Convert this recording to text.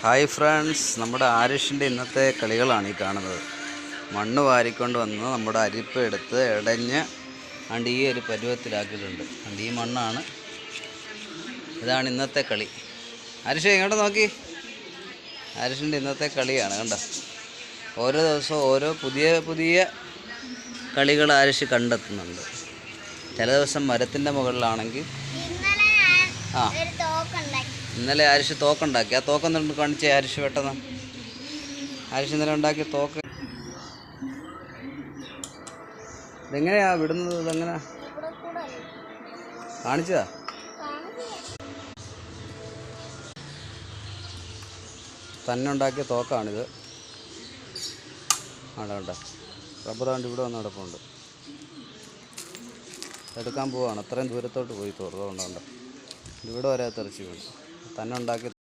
Hi friends, നമ്മുടെ ആരിഷിൻ്റെ ഇന്നത്തെ കളികളാണ് ഈ കാണുന്നത്. മണ്ണ് വാരിക്കൊണ്ട് വന്ന് നമ്മുടെ അരിപ്പ് എടുത്ത് ഇടഞ്ഞ് ഈ ഒരു പരുവത്തിലാക്കിയിട്ടുണ്ട്. ഈ മണ്ണാണ്. ഇതാണ് ഇന്നത്തെ കളി. ആരിഷ് ഇങ്ങോട്ട് നോക്കി. ആരിഷിൻ്റെ ഇന്നത്തെ കളിയാണ് കണ്ടോ. ഓരോ ദിവസവും ഓരോ പുതിയ പുതിയ കളികൾ ആരിഷ് കണ്ടെത്തുന്നുണ്ട്. ചില ദിവസം മരത്തിൻ്റെ മുകളിലാണെങ്കിൽ ഇന്നലെ ആരിഷ് തോക്കുണ്ടാക്കി. ആ തോക്കൊന്നും കാണിച്ചേ ആരിഷ് പെട്ടെന്ന്. ആരിഷ് ഇന്നലെ ഉണ്ടാക്കിയ തോക്ക് ഇതെങ്ങനെയാ വിടുന്നത്? ഇതെങ്ങനെ കാണിച്ചതാ? തന്നെ ഉണ്ടാക്കിയ തോക്കാണിത്. ആണ്ട റബ്ബർ കൊണ്ട് ഇവിടെ വന്ന് കിടപ്പുണ്ട്. എടുക്കാൻ പോവാണ്. അത്രയും ദൂരത്തോട്ട് പോയി തോറുന്നുണ്ട്. ഇവിടെ വരെ തെറിച്ച് വീണു. തന്നെ ഉണ്ടാക്കി